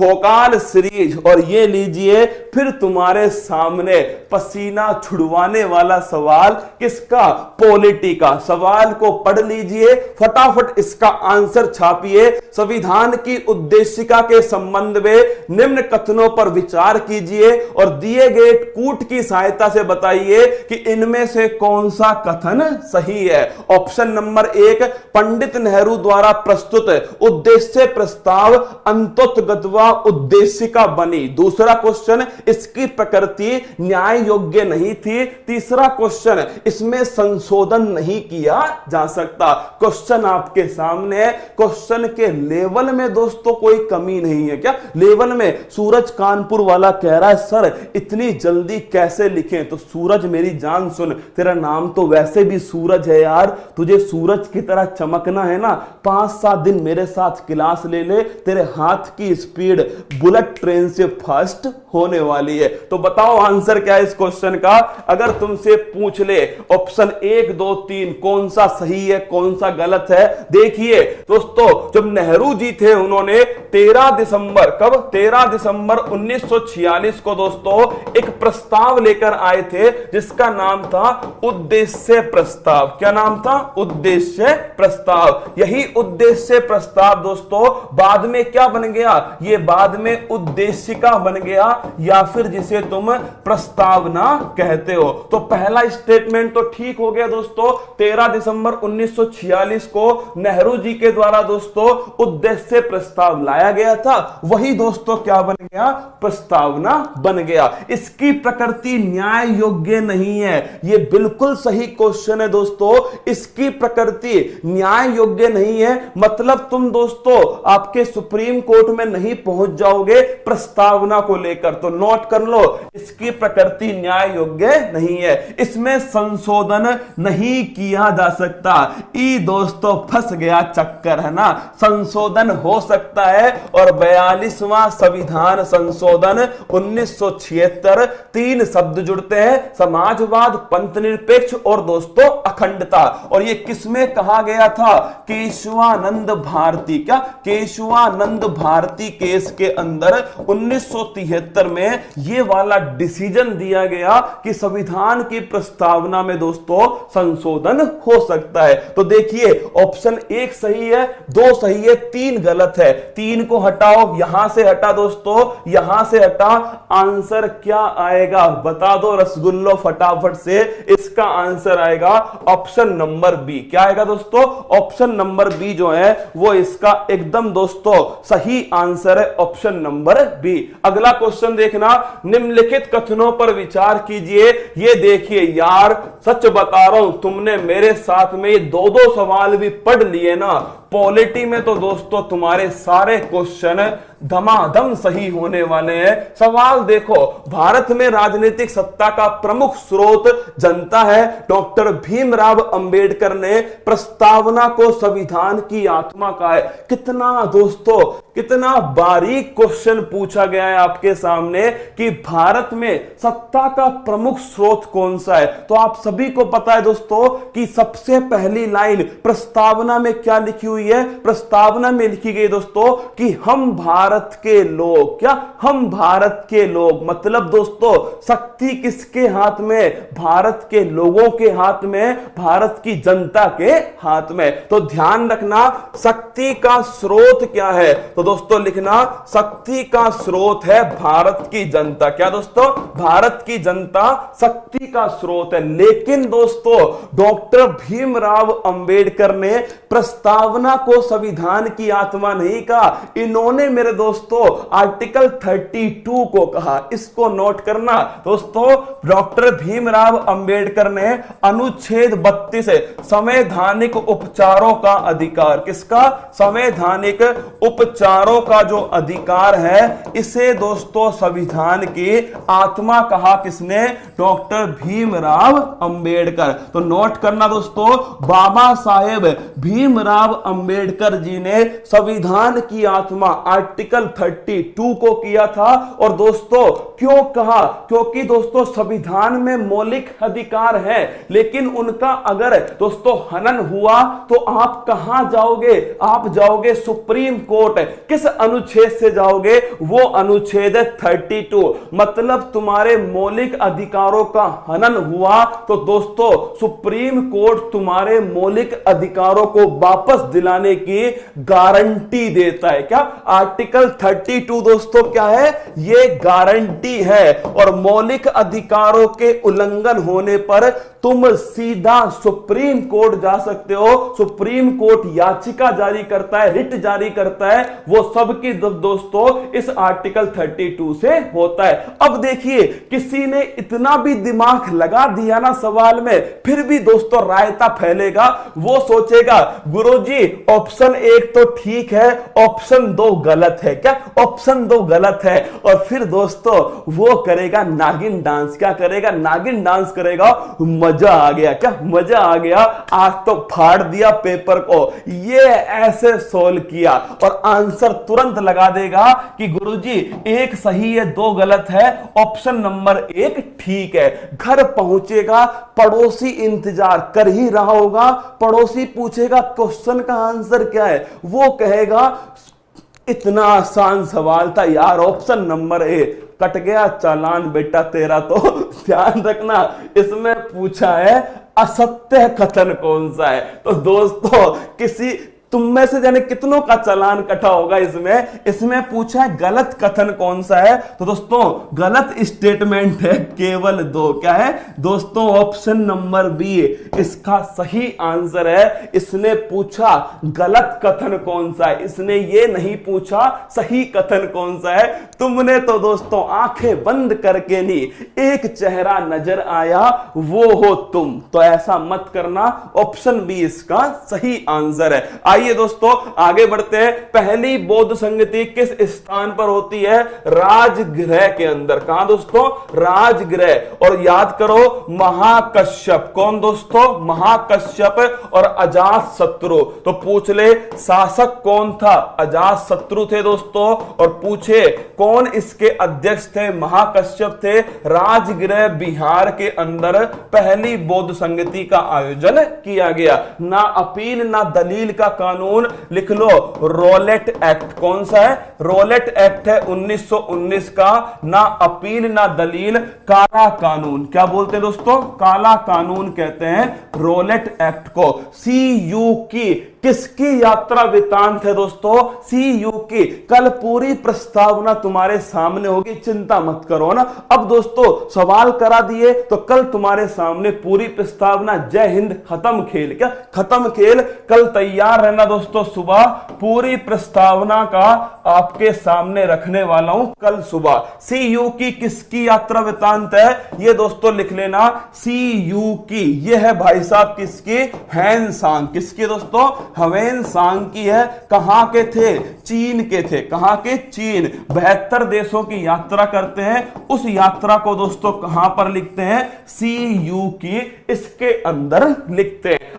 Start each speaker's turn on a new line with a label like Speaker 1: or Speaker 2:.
Speaker 1: फोकाल series. और ये लीजिए फिर तुम्हारे सामने पसीना छुड़वाने वाला सवाल किसका, पॉलिटी का। सवाल को पढ़ लीजिए, फटाफट इसका आंसर छापिए। संविधान की उद्देशिका के संबंध में निम्न कथनों पर विचार कीजिए और दिए गए कूट की सहायता से बताइए कि इनमें से कौन सा कथन सही है। ऑप्शन नंबर 1, पंडित नेहरू द्वारा प्रस्तुत उद्देश्य प्रस्ताव अंतोतगत्वा उद्देशिका बनी। दूसरा क्वेश्चन, इसकी प्रकृति न्याय योग्य नहीं थी। तीसरा क्वेश्चन, इसमें संशोधन नहीं किया जा सकता। क्वेश्चन आपके सामने है। क्वेश्चन के लेवल में दोस्तों कोई कमी नहीं है क्या, लेवल में। सूरज कानपुर वाला कह रहा है सर इतनी जल्दी कैसे लिखें, तो सूरज मेरी जान सुन, तेरा नाम तो वैसे भी सूरज है यार, तुझे सूरज की तरह चमकना है ना, 5-7 दिन मेरे साथ क्लास ले ले, तेरे हाथ की स्पीड बुलेट ट्रेन से फास्ट होने वाली है। तो बताओ आंसर क्या है इस क्वेश्चन का। अगर तुमसे पूछ ले ऑप्शन 1, 2, 3 कौन सा सही है कौन सा गलत है, देखिए दोस्तों जब नेहरू जी थे उन्होंने 13 दिसंबर, कब, 13 दिसंबर 1946 को दोस्तों एक प्रस्ताव लेकर आए थे जिसका नाम था उद्देश्य प्रस्ताव। क्या नाम था, उद्देश्य प्रस्ताव। यही उद्देश्य प्रस्ताव दोस्तों बाद में क्या बन गया, ये बाद में उद्देशिका बन गया या फिर जिसे तुम प्रस्तावना कहते हो। तो पहला स्टेटमेंट तो ठीक हो गया दोस्तों, 13 दिसंबर 1946 को नेहरू जी के द्वारा दोस्तों उद्देश्य प्रस्ताव लाया गया था, वही दोस्तों क्या बन गया, प्रस्तावना बन गया। इसकी प्रकृति न्याय योग्य नहीं है, यह बिल्कुल सही क्वेश्चन है दोस्तों। इसकी प्रकृति न्याय योग्य नहीं है मतलब तुम दोस्तों आपके सुप्रीम कोर्ट में नहीं पहुंच जाओगे प्रस्तावना को लेकर, तो नोट कर लो इसकी प्रकृति न्याय योग्य नहीं है, इसमें संशोधन नहीं किया जा सकता। ई दोस्तों फंस गया चक्कर, है ना। संशोधन हो सकता है और 42वां संविधान संशोधन 1976, 3 शब्द जुड़ते हैं, समाजवाद, पंथनिरपेक्ष और दोस्तों अखंडता। और ये किसमें कहा गया था, केशवानंद भारती, क्या, केशवानंद भारती केस के अंदर 1973 में ये वाला डिसीजन दिया गया कि संविधान की प्रस्तावना में दोस्तों संशोधन हो सकता है। तो देखिए ऑप्शन 1 सही है, 2 सही है, 3 गलत है। 3 को हटाओ, यहां से हटा दोस्तों, यहां से हटा, आंसर क्या आएगा बता दो रसगुल्लो फटाफट से। इसका आंसर आएगा ऑप्शन नंबर बी। क्या आएगा दोस्तों, ऑप्शन नंबर बी जो है वो इसका एकदम दोस्तों सही आंसर है, ऑप्शन नंबर बी। अगला क्वेश्चन देखना, निम्नलिखित कथनों पर विचार कीजिए। ये देखिए यार सच बता रहा हूं, तुमने मेरे साथ में ये 2-2 सवाल भी पढ़ लिए ना, पॉलिटी में तो दोस्तों तुम्हारे सारे क्वेश्चन धमाधम सही होने वाले हैं। सवाल देखो, भारत में राजनीतिक सत्ता का प्रमुख स्रोत जनता है। डॉक्टर भीमराव अंबेडकर ने प्रस्तावना को संविधान की आत्मा कहा है। कितना दोस्तों, कितना बारीक क्वेश्चन पूछा गया है आपके सामने कि भारत में सत्ता का प्रमुख स्रोत कौन सा है। तो आप सभी को पता है दोस्तों कि सबसे पहली लाइन प्रस्तावना में क्या लिखी हुई है, प्रस्तावना में लिखी गई दोस्तों कि हम भारत के लोग, क्या, हम भारत के लोग, मतलब दोस्तों शक्ति किसके हाथ में, भारत के लोगों के हाथ में, भारत की जनता के हाथ में। तो ध्यान रखना शक्ति का स्रोत क्या है, तो दोस्तों लिखना शक्ति का स्रोत है भारत की जनता। क्या दोस्तों, भारत की जनता शक्ति का स्रोत है। लेकिन दोस्तों डॉक्टर भीमराव अंबेडकर ने प्रस्तावना को संविधान की आत्मा नहीं कहा, इन्होंने मेरे दोस्तों आर्टिकल 32 को कहा। इसको नोट करना दोस्तों, डॉक्टर भीमराव अंबेडकर ने अनुच्छेद 32 संवैधानिक उपचारों का अधिकार, किसका, संवैधानिक उपचारों का जो अधिकार है, इसे दोस्तों संविधान की आत्मा कहा किसने, डॉक्टर भीमराव अंबेडकर। तो नोट करना दोस्तों, बाबा साहेब भीमराव अंबेडकर जी ने संविधान की आत्मा आर्टिकल आर्टिकल 32 को किया था। और दोस्तों क्यों कहा? क्योंकि दोस्तों संविधान में मौलिक अधिकार है, लेकिन उनका अगर दोस्तों हनन हुआ तो आप कहां जाओगे? आप जाओगे सुप्रीम कोर्ट। किस अनुच्छेद से जाओगे? वो अनुच्छेद 32। मतलब तुम्हारे मौलिक अधिकारों का हनन हुआ तो दोस्तों सुप्रीम कोर्ट तुम्हारे मौलिक अधिकारों को वापस दिलाने की गारंटी देता है। क्या? आर्टिकल 32 दोस्तों क्या है? ये गारंटी है। और मौलिक अधिकारों के उल्लंघन होने पर तुम सीधा सुप्रीम कोर्ट जा सकते हो। सुप्रीम कोर्ट याचिका जारी करता है, रिट जारी करता है, वो सब की दोस्तों इस आर्टिकल 32 से होता है। अब देखिए किसी ने इतना भी दिमाग लगा दिया ना सवाल में, फिर भी दोस्तों रायता फैलेगा। वो सोचेगा गुरुजी ऑप्शन 1 तो ठीक है, ऑप्शन 2 गलत है। क्या? ऑप्शन 2 गलत है। और फिर दोस्तों वो करेगा नागिन डांस। क्या करेगा? नागिन डांस करेगा। मजा आ गया। क्या? मजा आ गया। आज तो फाड़ दिया पेपर को, ये ऐसे सोल्व किया और आंसर तुरंत लगा देगा कि गुरुजी 1 सही है 2 गलत है, ऑप्शन नंबर 1 ठीक है। घर पहुंचेगा, पड़ोसी इंतजार कर ही रहा होगा। पड़ोसी पूछेगा क्वेश्चन का आंसर क्या है? वो कहेगा इतना आसान सवाल था यार, ऑप्शन नंबर 1। कट गया चालान बेटा तेरा। तो ध्यान रखना इसमें पूछा है असत्य कथन कौन सा है। तो दोस्तों किसी तुम में से जाने कितनों का चालान कटा होगा इसमें पूछा है गलत कथन कौन सा है। तो दोस्तों गलत स्टेटमेंट है केवल 2। क्या है दोस्तों? ऑप्शन नंबर बी इसका सही आंसर है। इसने पूछा गलत कथन कौन सा है, इसने ये नहीं पूछा सही कथन कौन सा है। तुमने तो दोस्तों आंखें बंद करके नहीं, एक चेहरा नजर आया वो हो तुम। तो ऐसा मत करना, ऑप्शन बी इसका सही आंसर है। आइए दोस्तों आगे बढ़ते हैं। पहली बौद्ध संगति किस स्थान पर होती है? राजगृह के अंदर। कहां दोस्तों? राजगृह। और याद करो महाकश्यप। कौन दोस्तों? महाकश्यप और अजातशत्रु। तो पूछ ले शासक कौन था? अजातशत्रु थे दोस्तों। और पूछे कौन इसके अध्यक्ष थे? महाकश्यप थे। राजगृह बिहार के अंदर पहली बौद्ध संगति का आयोजन किया गया। ना अपील ना दलील का कानून लिख लो, रॉलेट एक्ट। कौन सा है? रॉलेट एक्ट है 1919 का। ना अपील ना दलील, काला कानून। क्या बोलते हैं दोस्तों? काला कानून कहते हैं रॉलेट एक्ट को। CU की किसकी यात्रा वृतांत है दोस्तों? CU की। कल पूरी प्रस्तावना तुम्हारे सामने होगी, चिंता मत करो ना। अब दोस्तों सवाल करा दिए तो कल तुम्हारे सामने पूरी प्रस्तावना। जय हिंद, खत्म खेल। क्या? खत्म खेल। कल तैयार रहना दोस्तों, सुबह पूरी प्रस्तावना का आपके सामने रखने वाला हूं कल सुबह। CU की किसकी यात्रा वृतांत है? ये दोस्तों लिख लेना, CU की। ये है भाई साहब किसकी? ह्वेनसांग। किसकी दोस्तों? ह्वेनसांग की है। कहां के थे? चीन के थे। कहां के? चीन। 72 देशों की यात्रा करते हैं। उस यात्रा को दोस्तों कहां पर लिखते हैं? CU की इसके अंदर लिखते हैं।